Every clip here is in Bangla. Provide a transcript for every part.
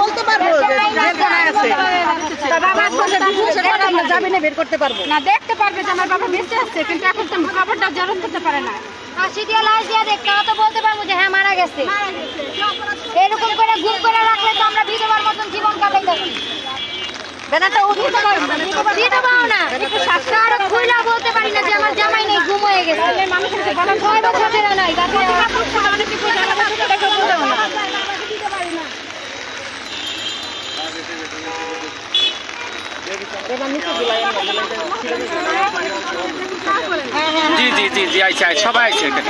বলতে পারবো জামিনে বের করতে পারবো না, দেখতে পারবে যে আমার বাবা বেঁচে আছে, কিন্তু এখন তো খবরটা জরুর করতে পারে না। ফাঁসি দিয়ে লাশ দিয়ে দেখতে তো বলতে পারবো যে হ্যাঁ মারা গেছে। এরকম করে গুম করে রাখলে তো আমরা বিধবার মতন জীবন কাটাই যাচ্ছি। বলতে পারি না যে আমার জামাই নেই, ঘুম হয়ে গেছে। জি জি জি জি আইছে সবাই আইছে এখানে।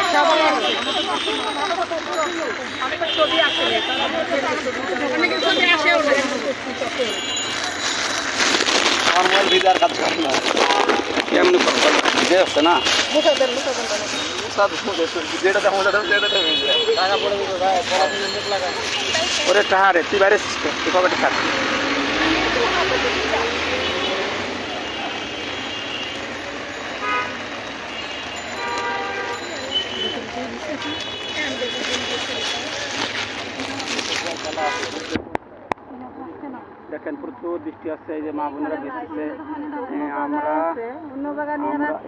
আমার মোবাইল ভিডিওর কাজ করে না, কেমন ভিডিও আছে না? ওরে টাহারে তুই বাইরে তুই কবে টাকা দেখেন প্রচুর বৃষ্টি আসছে, এই যে মা বোনেরা বৃষ্টিতে আমরা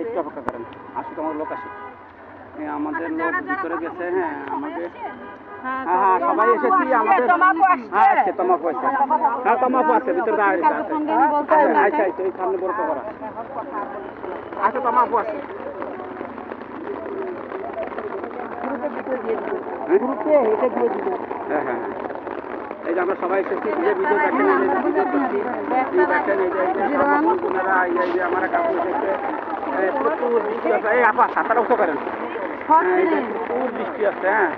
একটু অপেক্ষা করেন, আসুক আমার লোক আসুক, আমাদের লোক ভিতরে গেছে। হ্যাঁ আমাদের হ্যাঁ হ্যাঁ সবাই এসেছি, আমাদের হ্যাঁ আছে তমাপু আছে, হ্যাঁ তমাপু আছে ভিতরে আচ্ছা আচ্ছা ওই সামনে বড় করা আচ্ছা তমাপু আছে। হ্যাঁ হ্যাঁ এই যে আমরা সবাই এসেছি, ভিডিও দেখেন ভিডিও করছি, দেখেন এই যে আমার কাকু এসেছে, প্রচুর বৃষ্টি আছে। এই আপা সাঁতার উঠতে পারেন, প্রচুর বৃষ্টি আছে। হ্যাঁ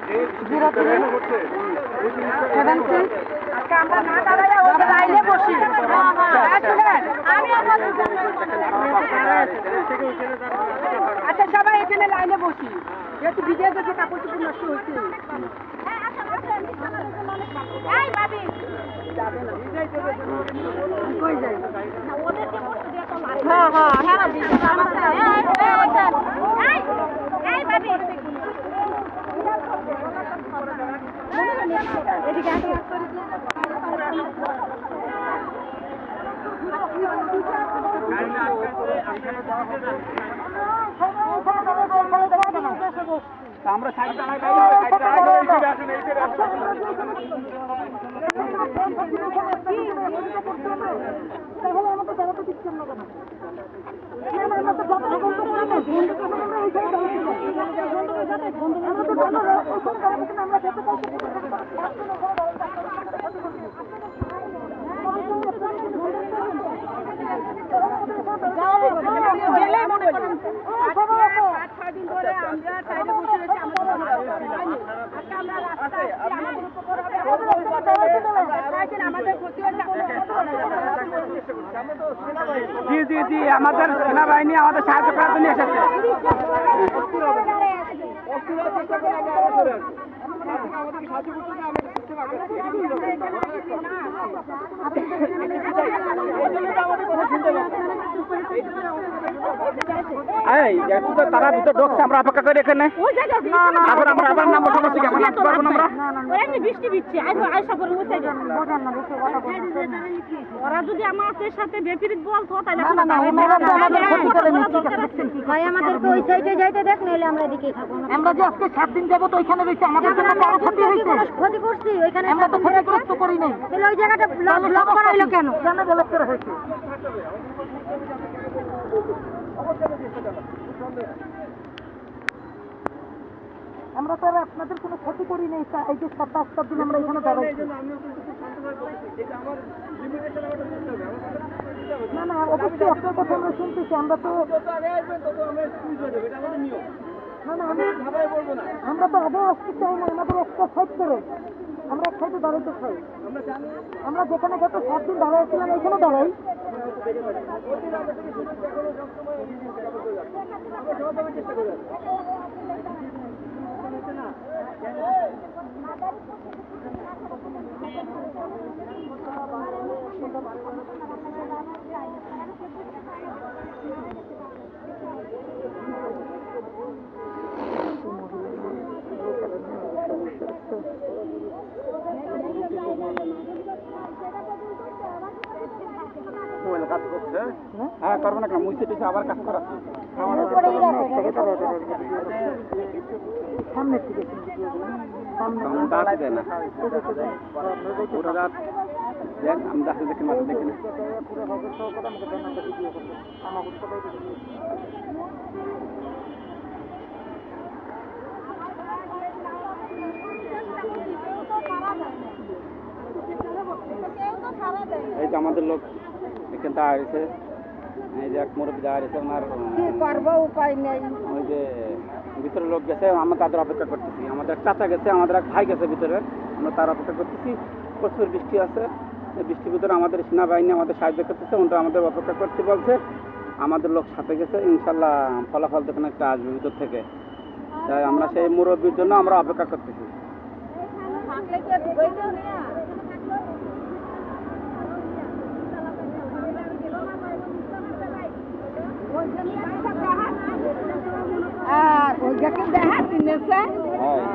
আচ্ছা সবাই এখানে লাইনে বসি, যেহেতু ভিজে গেছে কাপড় চোপড় নষ্ট হয়েছে। আমরা সাইড জি জি জি আমাদের সেনাবাহিনী আমাদের সাহায্য করার জন্য এসেছে। তারা ভিতর ঢুকছে, আমরা অপেক্ষা করি এখানে। আবার আমরা আবার নামবো, সমস্যা কি? আমরা নামতে পারবো না। আমরা বৃষ্টি দিচ্ছে, ওরা যদি আমাদের সাথে বেপরীত বলতো তাহলে আমাদেরকে ওই সাইডে যাইতে দেখ, নইলে আমরা এদিকে থাকবো। আমরা যে আজকে 7 দিন যাবো তো ওইখানে রয়েছে, আমাদের জন্য বড় ক্ষতি হয়েছে। ক্ষতি করছি ওইখানে, আমরা তো ক্ষতিগ্রস্ত করি নাই, তাহলে ওই জায়গাটা ব্লক করা হলো কেন? কেন ব্লক করা হয়েছে? আমরা তো আপনাদের কোনো ক্ষতি করি নাই, এই যে 7-8 দিন আমরা এখানে দাঁড়াইছি। না না অবশ্যই আপনার কথা আমরা শুনতেছি, আমরা তো না না আমরা তো আগে আসতে চাই না, আমাদের একটা সাইড করে আমরা এক সাইডে দাঁড়াইতে চাই। আমরা যেখানে গত 7 দিন দাঁড়াইছিলাম এখানে দাঁড়াই। কাজ করছে হ্যাঁ করবে না কেন মুইছে টুইছে আবার কাজ করাচ্ছে সামনের দিকে দাঁত দেয় না ওটা দাঁত দেন আমি দাঁতে দেখি মাথা দেখি না পুরো হবে সব কথা আমাকে দেন আমরা ভিডিও করবো আমার সবাই এই যে আমাদের লোক এখান থেকে আসছে এই যে এক মুরব্বী দাঁড়িয়ে আছে ওনার কি করবো উপায় নেই ওই যে ভিতরে লোক গেছে আমরা তাদের অপেক্ষা করতেছি আমাদের এক চাচা গেছে আমাদের এক ভাই গেছে ভিতরে আমরা তার অপেক্ষা করতেছি প্রচুর বৃষ্টি আছে এই বৃষ্টির ভিতরে আমাদের সেনাবাহিনী আমাদের সাহায্য করতেছে ওনারা আমাদের অপেক্ষা করতে বলছে আমাদের লোক সাথে গেছে ইনশাল্লাহ ফলাফল দেখুন একটা আসবে ভিতর থেকে তাই আমরা সেই মুরব্বীর জন্য আমরা অপেক্ষা করতেছি আর ওই যাকে দেখা কিনেছে হ্যাঁ